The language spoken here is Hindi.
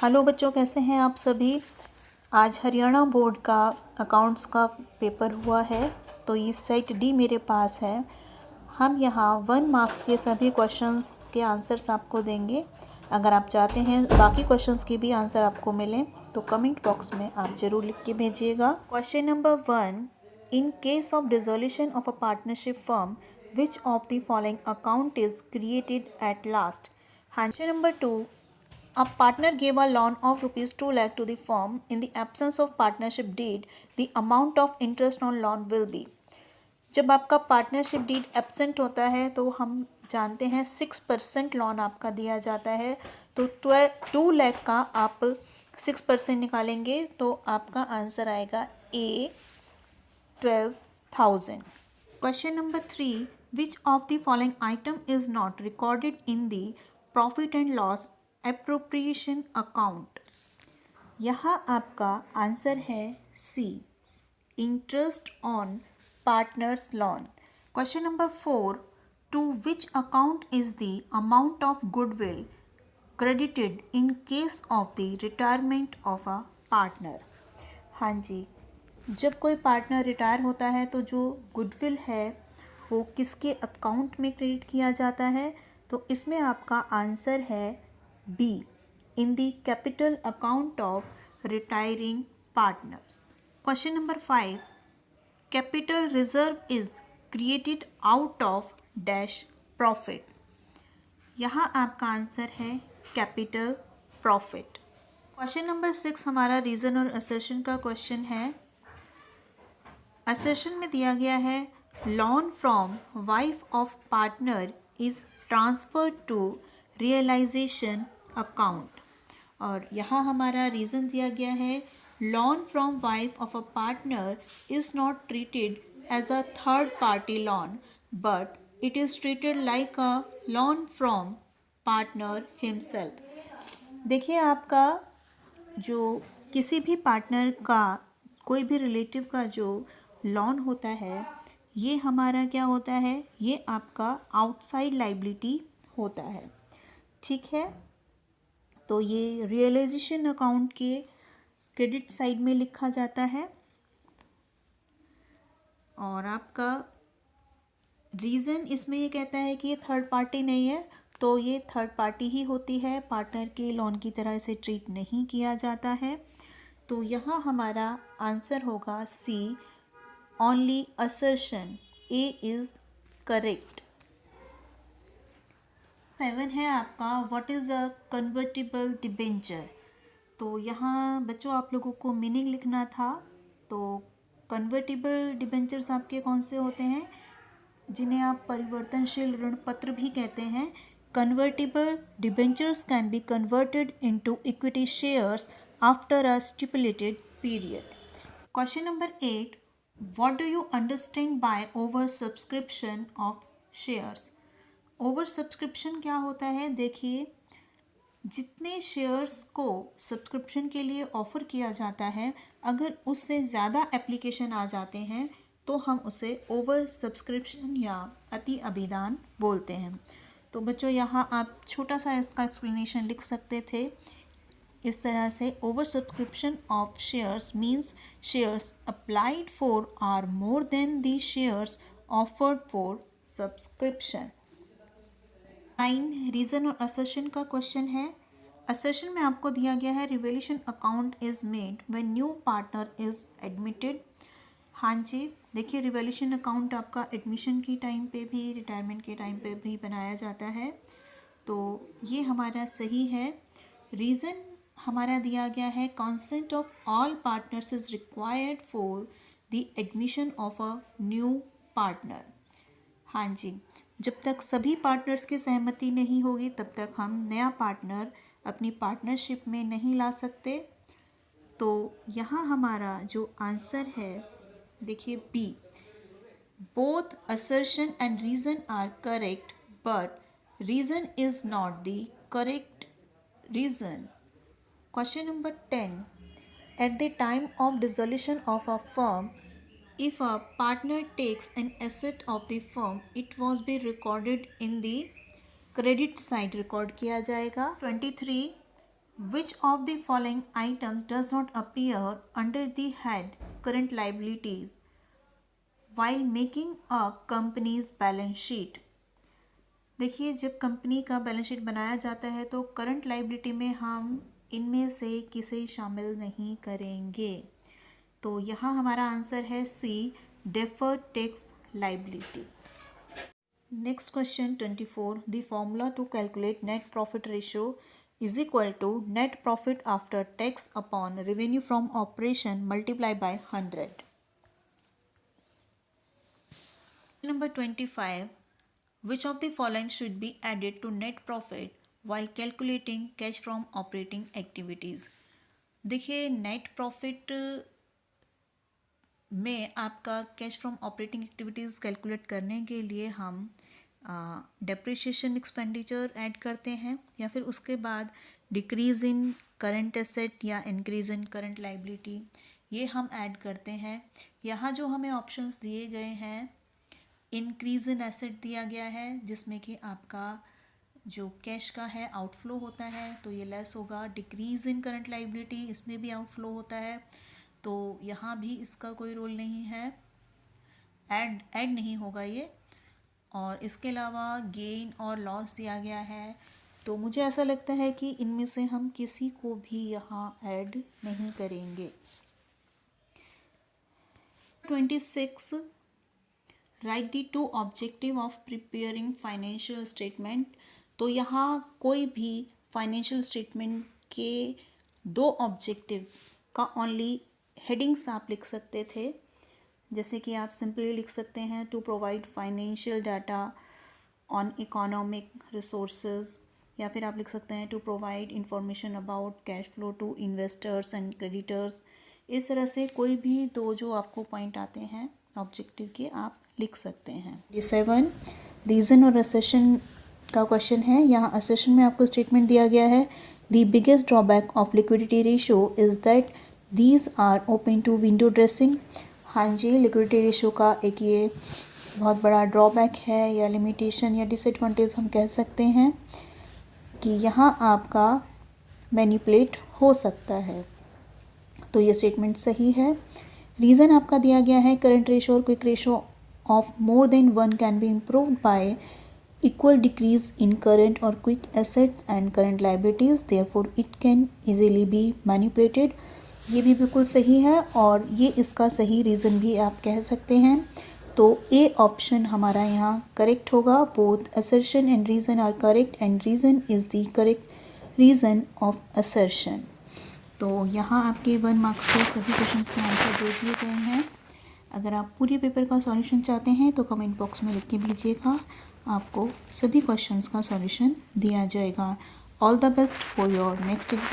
हेलो बच्चों, कैसे हैं आप सभी। आज हरियाणा बोर्ड का अकाउंट्स का पेपर हुआ है, तो ये सेट डी मेरे पास है। हम यहाँ 1 मार्क्स के सभी क्वेश्चंस के आंसर्स आपको देंगे। अगर आप चाहते हैं बाकी क्वेश्चंस के भी आंसर आपको मिलें तो कमेंट बॉक्स में आप ज़रूर लिख के भेजिएगा। Question number 1, in case of dissolution of a partnership firm which of the following account is created at last. Question number 2, a partner gave a loan of rupees 2 lakh to the firm. In the absence of partnership deed, the amount of interest on loan will be. जब आपका पार्टनरशिप डीड एब्सेंट होता है तो हम जानते हैं 6% लोन आपका दिया जाता है। तो 2 लाख का आप 6% निकालेंगे तो आपका आंसर आएगा A 12,000। Question number 3, which of the following item is not recorded in the profit and loss appropriation account. यहाँ आपका आंसर है C, interest on partners loan. Question number 4, to which account is the amount of goodwill credited in case of the retirement of a partner. हाँ जी, जब कोई पार्टनर रिटायर होता है तो जो गुडविल है वो किसके अकाउंट में क्रेडिट किया जाता है, तो इसमें आपका आंसर है B, in the capital account of retiring partners. Question number 5, capital reserve is created out of dash profit. यहाँ आपका आंसर है कैपिटल प्रॉफिट। क्वेश्चन नंबर 6 हमारा रीज़न और असर्शन का क्वेश्चन है। असर्शन में दिया गया है loan from wife of partner is transferred to realisation account, और यहाँ हमारा रीज़न दिया गया है loan from wife of a partner is not treated as a third party loan but it is treated like a loan from partner himself. देखिए, आपका जो किसी भी पार्टनर का, कोई भी रिलेटिव का जो लोन होता है, ये हमारा क्या होता है, ये आपका आउटसाइड लाइबिलिटी होता है। ठीक है, तो ये रियलाइजेशन अकाउंट के क्रेडिट साइड में लिखा जाता है। और आपका रीज़न इसमें ये कहता है कि ये थर्ड पार्टी नहीं है, तो ये थर्ड पार्टी ही होती है, पार्टनर के लोन की तरह इसे ट्रीट नहीं किया जाता है। तो यहाँ हमारा आंसर होगा C, only assertion A is correct. 7 है आपका what is a convertible debenture. तो यहाँ बच्चों आप लोगों को मीनिंग लिखना था। तो कन्वर्टिबल डिबेंचर्स आपके कौन से होते हैं, जिन्हें आप परिवर्तनशील ऋण पत्र भी कहते हैं। Convertible debentures can be converted into equity shares after a stipulated period. Question number 8, what do you understand by over subscription of shares. Over subscription क्या होता है, देखिए, जितने शेयर्स को सब्सक्रिप्शन के लिए ऑफ़र किया जाता है, अगर उससे ज़्यादा एप्लीकेशन आ जाते हैं तो हम उसे ओवर सब्सक्रिप्शन या अति अभिदान बोलते हैं। तो बच्चों, यहाँ आप छोटा सा इसका एक्सप्लेनेशन लिख सकते थे इस तरह से, over subscription of shares means shares applied for are more than the shares offered for subscription. 9 reason और असर्शन का क्वेश्चन है। असर्शन में आपको दिया गया है revaluation account is made when new partner is admitted. हाँ जी, देखिए, रिवोल्यूशन अकाउंट आपका एडमिशन के टाइम पे भी, रिटायरमेंट के टाइम पे भी बनाया जाता है, तो ये हमारा सही है। रीज़न हमारा दिया गया है consent of all partners is required for the admission of a new partner. हाँ जी, जब तक सभी पार्टनर्स की सहमति नहीं होगी तब तक हम नया पार्टनर अपनी पार्टनरशिप में नहीं ला सकते। तो यहाँ हमारा जो आंसर है, देखिए, B, both assertion and reason are correct but reason is not the correct reason. Question number 10, at the time of dissolution of a firm, if a partner takes an asset of the firm, it was be recorded in the credit side, record किया जाएगा। 23, Which of the following items does not appear under the head current liabilities while making a company's balance sheet? देखिए, जब कंपनी का बैलेंस शीट बनाया जाता है तो करंट लाइबिलिटी में हम इनमें से किसे शामिल नहीं करेंगे। तो यहाँ हमारा आंसर है C, deferred tax liability. Next question 24, the formula to calculate net profit ratio is equal to net profit after tax upon revenue from operation multiplied by 100. Number 25, which of the following should be added to net profit while calculating cash from operating activities? देखिए, नेट प्रॉफिट में आपका cash from operating activities calculate करने के लिए हम डेप्रिशिएशन एक्सपेंडिचर ऐड करते हैं या फिर उसके बाद डिक्रीज़ इन करंट एसेट या इंक्रीज इन करंट लाइबिलिटी, ये हम ऐड करते हैं। यहाँ जो हमें ऑप्शंस दिए गए हैं, इंक्रीज इन एसेट दिया गया है जिसमें कि आपका जो कैश का है आउटफ्लो होता है तो ये लेस होगा। डिक्रीज़ इन करंट लाइबिलिटी, इसमें भी आउटफ्लो होता है तो यहाँ भी इसका कोई रोल नहीं है, ऐड नहीं होगा ये। और इसके अलावा गेन और लॉस दिया गया है, तो मुझे ऐसा लगता है कि इनमें से हम किसी को भी यहाँ ऐड नहीं करेंगे। 26, right the two objective of preparing financial statement. तो यहाँ कोई भी फाइनेंशियल स्टेटमेंट के 2 ऑब्जेक्टिव का ओनली हेडिंग्स आप लिख सकते थे, जैसे कि आप सिंपली लिख सकते हैं to provide financial data on economic resources, या फिर आप लिख सकते हैं to provide information about cash flow to investors and creditors. इस तरह से कोई भी 2 जो आपको पॉइंट आते हैं ऑब्जेक्टिव के, आप लिख सकते हैं। 7, रीज़न और असेशन का क्वेश्चन है। यहाँ असेशन में आपको स्टेटमेंट दिया गया है, the biggest drawback of liquidity ratio is that these are open to window dressing. हाँ जी, लिक्विडिटी रेशियो का एक ये बहुत बड़ा ड्रॉबैक है या लिमिटेशन या डिसएडवांटेज हम कह सकते हैं कि यहाँ आपका मैनिपुलेट हो सकता है। तो ये स्टेटमेंट सही है। रीज़न आपका दिया गया है, करंट रेशियो और quick ratio of more than 1 can be improved by equal decrease in current और quick assets and current liabilities, therefore it can easily be manipulated. ये भी बिल्कुल सही है और ये इसका सही रीज़न भी आप कह सकते हैं। तो ए ऑप्शन हमारा यहाँ करेक्ट होगा। Both assertion and reason are correct and reason is the correct reason of assertion. तो यहाँ आपके 1 मार्क्स के सभी क्वेश्चंस के आंसर दे दिए गए हैं। अगर आप पूरे पेपर का सॉल्यूशन चाहते हैं तो कमेंट बॉक्स में लिख के भेजिएगा, आपको सभी क्वेश्चंस का सॉल्यूशन दिया जाएगा। All the best for your next exam.